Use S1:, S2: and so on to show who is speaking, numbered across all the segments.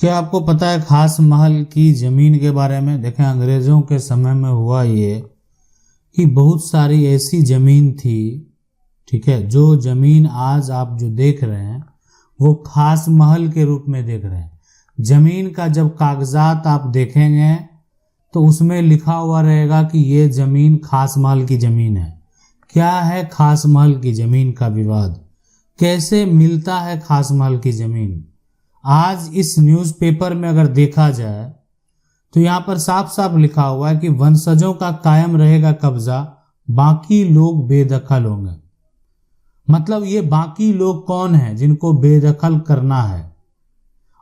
S1: क्या आपको पता है खास महल की ज़मीन के बारे में? देखें, अंग्रेज़ों के समय में हुआ ये कि बहुत सारी ऐसी ज़मीन थी, ठीक है, जो ज़मीन आज आप जो देख रहे हैं वो खास महल के रूप में देख रहे हैं। ज़मीन का जब कागजात आप देखेंगे तो उसमें लिखा हुआ रहेगा कि ये ज़मीन खास महल की ज़मीन है। क्या है खास महल की ज़मीन का विवाद? कैसे मिलता है खास महल की ज़मीन? आज इस न्यूज़पेपर में अगर देखा जाए तो यहाँ पर साफ साफ लिखा हुआ है कि वंशजों का कायम रहेगा कब्जा, बाकी लोग बेदखल होंगे। मतलब ये बाकी लोग कौन हैं जिनको बेदखल करना है,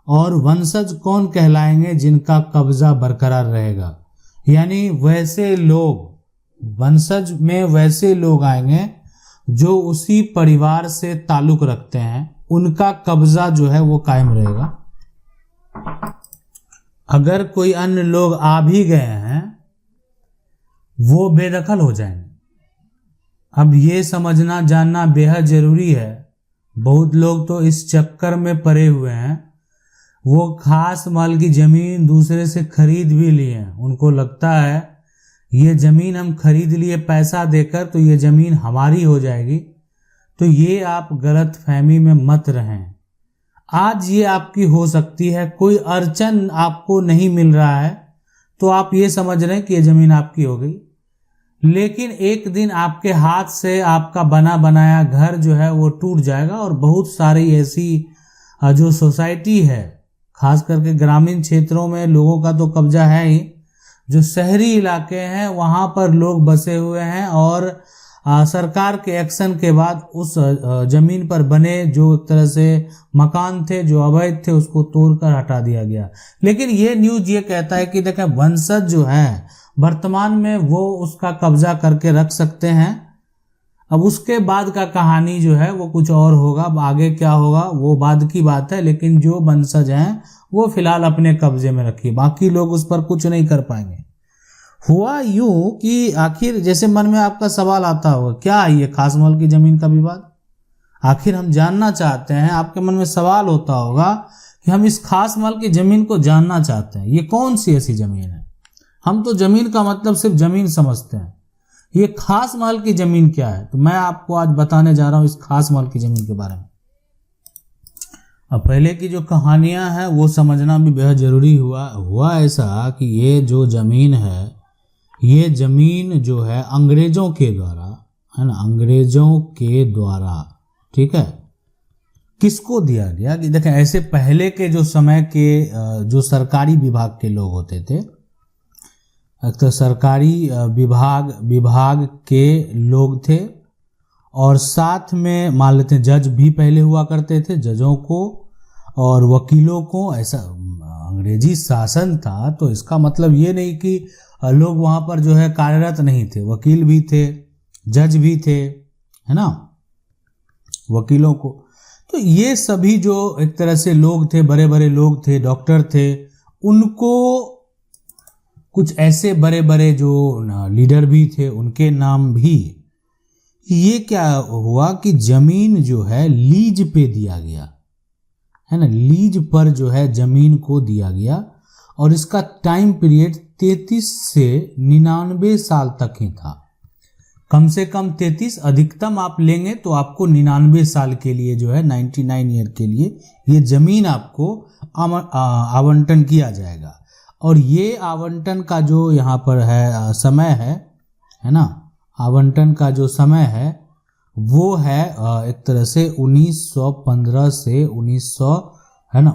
S1: और वंशज कौन कहलाएंगे जिनका कब्जा बरकरार रहेगा। यानी वैसे लोग, वंशज में वैसे लोग आएंगे जो उसी परिवार से ताल्लुक रखते हैं, उनका कब्जा जो है वो कायम रहेगा। अगर कोई अन्य लोग आ भी गए हैं वो बेदखल हो जाएंगे। अब ये समझना जानना बेहद जरूरी है। बहुत लोग तो इस चक्कर में पड़े हुए हैं, वो खास महल की जमीन दूसरे से खरीद भी लिए हैं। उनको लगता है ये जमीन हम खरीद लिए पैसा देकर तो ये जमीन हमारी हो जाएगी। तो ये आप गलत फहमी में मत रहें। आज ये आपकी हो सकती है, कोई अड़चन आपको नहीं मिल रहा है तो आप ये समझ रहे हैं कि ये जमीन आपकी हो गई, लेकिन एक दिन आपके हाथ से आपका बना बनाया घर जो है वो टूट जाएगा। और बहुत सारी ऐसी जो सोसाइटी है, खास करके ग्रामीण क्षेत्रों में लोगों का तो कब्जा है ही, जो शहरी इलाके हैं वहाँ पर लोग बसे हुए हैं और सरकार के एक्शन के बाद उस जमीन पर बने जो एक तरह से मकान थे जो अवैध थे उसको तोड़कर हटा दिया गया। लेकिन ये न्यूज़ ये कहता है कि देखें वंशज जो है वर्तमान में वो उसका कब्जा करके रख सकते हैं। अब उसके बाद का कहानी जो है वो कुछ और होगा, आगे क्या होगा वो बाद की बात है। लेकिन जो वंशज हैं वो फिलहाल अपने कब्जे में रखिए, बाकी लोग उस पर कुछ नहीं कर पाएंगे। हुआ यूं कि आखिर जैसे मन में आपका सवाल आता होगा, क्या है ये खास महल की जमीन का विवाद? आखिर हम जानना चाहते हैं, आपके मन में सवाल होता होगा कि हम इस खास महल की जमीन को जानना चाहते हैं, ये कौन सी ऐसी जमीन है? हम तो जमीन का मतलब सिर्फ जमीन समझते हैं, ये खास महल की जमीन क्या है? तो मैं आपको आज बताने जा रहा हूं इस खास महल की जमीन के बारे में। अब पहले की जो कहानियां हैं वो समझना भी बेहद जरूरी हुआ ऐसा कि ये जो जमीन है, ये जमीन जो है अंग्रेजों के द्वारा, है ना, अंग्रेजों के द्वारा, ठीक है, किसको दिया गया कि देखें ऐसे पहले के जो समय के जो सरकारी विभाग के लोग होते थे, तो सरकारी विभाग के लोग थे और साथ में मान लेते हैं जज भी पहले हुआ करते थे, जजों को और वकीलों को। ऐसा अंग्रेजी शासन था तो इसका मतलब ये नहीं कि लोग वहाँ पर जो है कार्यरत नहीं थे, वकील भी थे, जज भी थे, है ना, वकीलों को। तो ये सभी जो एक तरह से लोग थे, बड़े बड़े लोग थे, डॉक्टर थे, उनको कुछ ऐसे बड़े बड़े जो लीडर भी थे उनके नाम भी। ये क्या हुआ कि जमीन जो है लीज पे दिया गया, है ना, लीज पर जो है जमीन को दिया गया और इसका टाइम पीरियड 33 से 99 साल तक ही था। कम से कम 33, अधिकतम आप लेंगे तो आपको 99 साल के लिए जो है 99 ईयर के लिए ये जमीन आपको आवंटन किया जाएगा। और ये आवंटन का जो यहाँ पर है समय है ना, आवंटन का जो समय है वो है एक तरह से 1915 से 1900, है ना,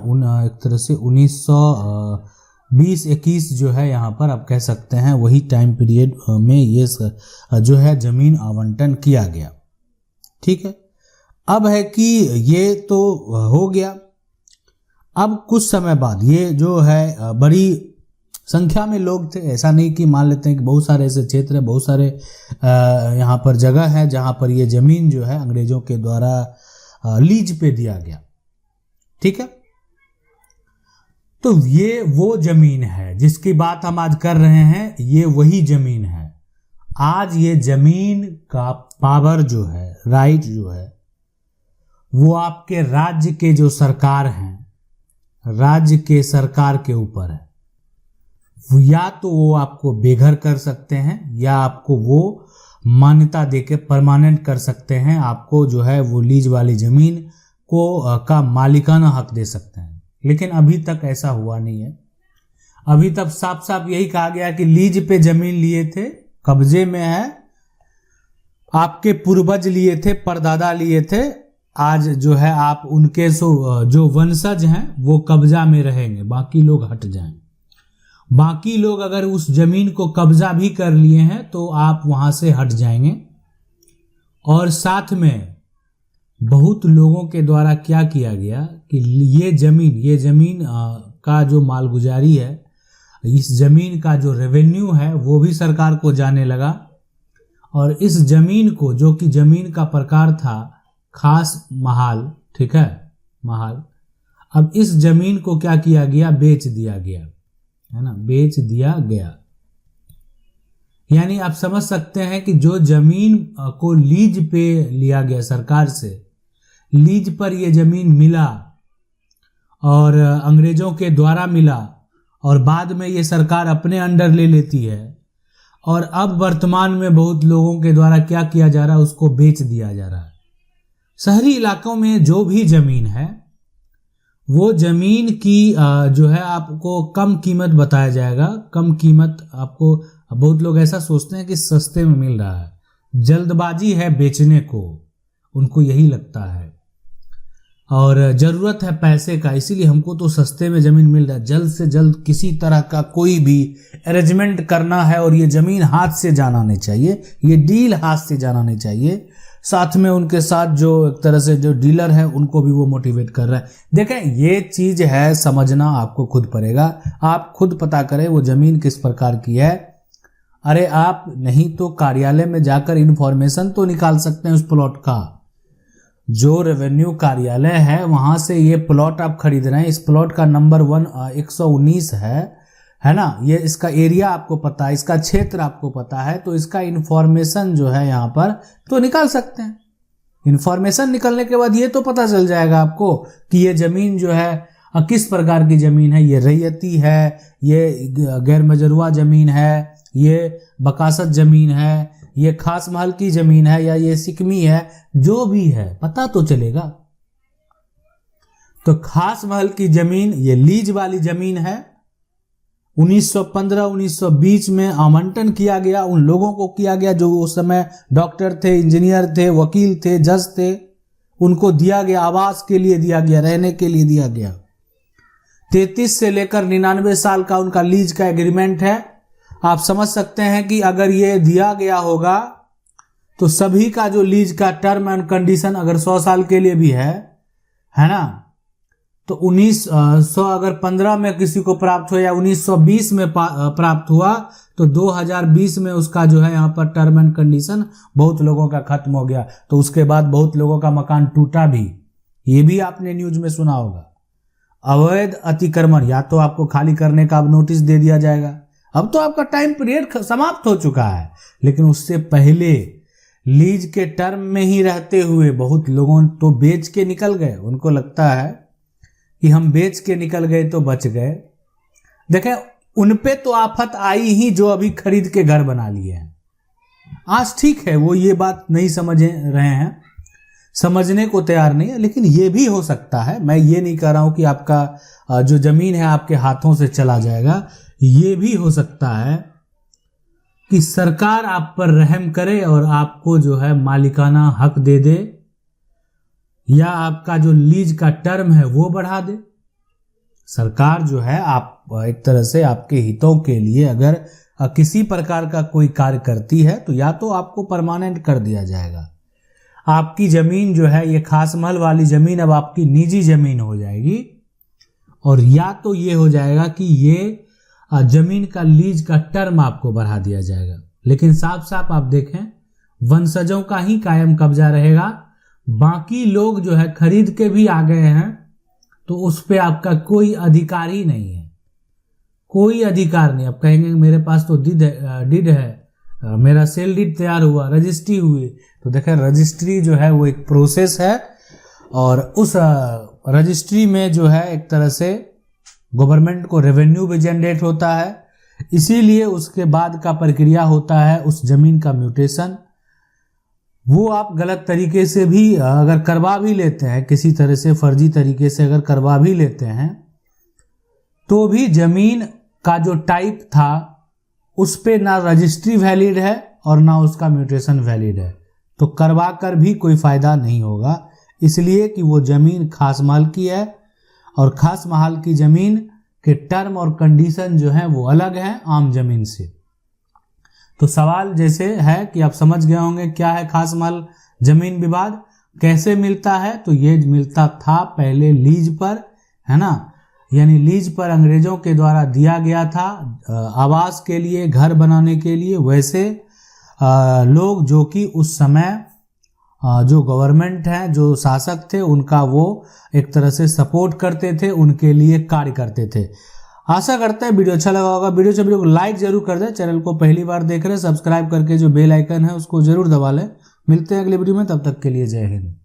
S1: एक तरह से 1920-21 जो है यहाँ पर आप कह सकते हैं, वही टाइम पीरियड में ये जो है जमीन आवंटन किया गया। ठीक है, अब है कि ये तो हो गया। अब कुछ समय बाद ये जो है बड़ी संख्या में लोग थे, ऐसा नहीं कि मान लेते हैं कि बहुत सारे ऐसे क्षेत्र है, बहुत सारे यहाँ पर जगह है जहाँ पर ये जमीन जो है अंग्रेजों के द्वारा लीज पे दिया गया। ठीक है, तो ये वो जमीन है जिसकी बात हम आज कर रहे हैं, ये वही जमीन है। आज ये जमीन का पावर जो है, राइट जो है, वो आपके राज्य के जो सरकार हैं, राज्य के सरकार के ऊपर है। या तो वो आपको बेघर कर सकते हैं या आपको वो मान्यता देके परमानेंट कर सकते हैं, आपको जो है वो लीज वाली जमीन को का मालिकाना हक दे सकते हैं। लेकिन अभी तक ऐसा हुआ नहीं है। अभी तक साफ साफ यही कहा गया कि लीज पे जमीन लिए थे, कब्जे में है, आपके पूर्वज लिए थे, परदादा लिए थे, आज जो है आप उनके जो वंशज हैं वो कब्जा में रहेंगे, बाकी लोग हट जाएं। बाकी लोग अगर उस जमीन को कब्जा भी कर लिए हैं तो आप वहां से हट जाएंगे। और साथ में बहुत लोगों के द्वारा क्या किया गया कि ये जमीन का जो मालगुजारी है, इस जमीन का जो रेवेन्यू है वो भी सरकार को जाने लगा। और इस जमीन को, जो कि जमीन का प्रकार था खास महाल, ठीक है, महाल, अब इस जमीन को क्या किया गया, बेच दिया गया, है ना, बेच दिया गया। यानी आप समझ सकते हैं कि जो जमीन को लीज पे लिया गया सरकार से, लीज पर ये जमीन मिला और अंग्रेजों के द्वारा मिला और बाद में ये सरकार अपने अंडर ले लेती है, और अब वर्तमान में बहुत लोगों के द्वारा क्या किया जा रहा है, उसको बेच दिया जा रहा है। शहरी इलाकों में जो भी जमीन है वो जमीन की जो है आपको कम कीमत बताया जाएगा। कम कीमत आपको, बहुत लोग ऐसा सोचते हैं कि सस्ते में मिल रहा है, जल्दबाजी है बेचने को, उनको यही लगता है, और ज़रूरत है पैसे का, इसीलिए हमको तो सस्ते में ज़मीन मिल रहा है। जल्द से जल्द किसी तरह का कोई भी अरेंजमेंट करना है और ये ज़मीन हाथ से जाना नहीं चाहिए, ये डील हाथ से जाना नहीं चाहिए। साथ में उनके साथ जो एक तरह से जो डीलर है उनको भी वो मोटिवेट कर रहा है। देखें, ये चीज़ है, समझना आपको खुद पड़ेगा, आप खुद पता करें वो ज़मीन किस प्रकार की है। अरे आप नहीं तो कार्यालय में जाकर इन्फॉर्मेशन तो निकाल सकते हैं उस प्लॉट का, जो रेवेन्यू कार्यालय है वहां से ये प्लॉट आप खरीद रहे हैं, इस प्लॉट का नंबर 119 है ना, ये इसका एरिया आपको पता है, इसका क्षेत्र आपको पता है, तो इसका इन्फॉर्मेशन जो है यहाँ पर तो निकाल सकते हैं। इन्फॉर्मेशन निकलने के बाद ये तो पता चल जाएगा आपको कि ये जमीन जो है किस प्रकार की जमीन है, ये रैयती है, ये गैर मजरूआ जमीन है, ये बकासत जमीन है, ये खास महल की जमीन है, या ये सिकमी है, जो भी है पता तो चलेगा। तो खास महल की जमीन ये लीज वाली जमीन है। 1915-1920 में आवंटन किया गया, उन लोगों को किया गया जो उस समय डॉक्टर थे, इंजीनियर थे, वकील थे, जज थे, उनको दिया गया, आवास के लिए दिया गया, रहने के लिए दिया गया। 33 से लेकर 99 साल का उनका लीज का एग्रीमेंट है। आप समझ सकते हैं कि अगर ये दिया गया होगा तो सभी का जो लीज का टर्म एंड कंडीशन अगर 100 साल के लिए भी है ना, तो 1900 अगर 15 में किसी को प्राप्त हो या 1920 में प्राप्त हुआ तो 2020 में उसका जो है यहाँ पर टर्म एंड कंडीशन बहुत लोगों का खत्म हो गया। तो उसके बाद बहुत लोगों का मकान टूटा भी, ये भी आपने न्यूज में सुना होगा। अवैध अतिक्रमण, या तो आपको खाली करने का अब नोटिस दे दिया जाएगा, अब तो आपका टाइम पीरियड समाप्त हो चुका है, लेकिन उससे पहले लीज के टर्म में ही रहते हुए बहुत लोगों तो बेच के निकल गए। उनको लगता है कि हम बेच के निकल गए तो बच गए। देखें, उनपे तो आफत आई ही जो अभी खरीद के घर बना लिए हैं। आज ठीक है, वो ये बात नहीं समझ रहे हैं, समझने को तैयार नहीं है, लेकिन ये भी हो सकता है। मैं ये नहीं कह रहा हूं कि आपका जो जमीन है आपके हाथों से चला जाएगा, ये भी हो सकता है कि सरकार आप पर रहम करे और आपको जो है मालिकाना हक दे दे, या आपका जो लीज का टर्म है वो बढ़ा दे। सरकार जो है आप एक तरह से आपके हितों के लिए अगर किसी प्रकार का कोई कार्य करती है तो या तो आपको परमानेंट कर दिया जाएगा, आपकी जमीन जो है ये खास महल वाली जमीन अब आपकी निजी जमीन हो जाएगी, और या तो ये हो जाएगा कि ये जमीन का लीज का टर्म आपको बढ़ा दिया जाएगा। लेकिन साफ साफ आप देखें, वंशजों का ही कायम कब्जा रहेगा, बाकी लोग जो है खरीद के भी आ गए हैं तो उस पे आपका कोई अधिकार ही नहीं है, कोई अधिकार नहीं। आप कहेंगे मेरे पास तो डिड है, मेरा सेल डीड तैयार हुआ, रजिस्ट्री हुई, तो देखें रजिस्ट्री जो है वो एक प्रोसेस है, और उस रजिस्ट्री में जो है एक तरह से गवर्नमेंट को रेवेन्यू भी जनरेट होता है। इसीलिए उसके बाद का प्रक्रिया होता है उस जमीन का म्यूटेशन। वो आप गलत तरीके से भी अगर करवा भी लेते हैं, किसी तरह से फर्जी तरीके से अगर करवा भी लेते हैं, तो भी जमीन का जो टाइप था उस पे ना रजिस्ट्री वैलिड है और ना उसका म्यूटेशन वैलिड है, तो करवा कर भी कोई फायदा नहीं होगा। इसलिए कि वो जमीन खास माल की है और खास माल की जमीन के टर्म और कंडीशन जो है वो अलग है आम जमीन से। तो सवाल जैसे है कि आप समझ गए होंगे क्या है खास माल जमीन विवाद, कैसे मिलता है। तो ये मिलता था पहले लीज पर, है ना, यानी लीज पर अंग्रेजों के द्वारा दिया गया था आवास के लिए, घर बनाने के लिए। वैसे लोग जो कि उस समय जो गवर्नमेंट है, जो शासक थे, उनका वो एक तरह से सपोर्ट करते थे, उनके लिए कार्य करते थे। आशा करते हैं वीडियो अच्छा लगा होगा। वीडियो को लाइक जरूर कर दें। चैनल को पहली बार देख रहे हैं, सब्सक्राइब करके जो बेल आइकन है उसको जरूर दबा लें। मिलते हैं अगले वीडियो में, तब तक के लिए जय हिंद।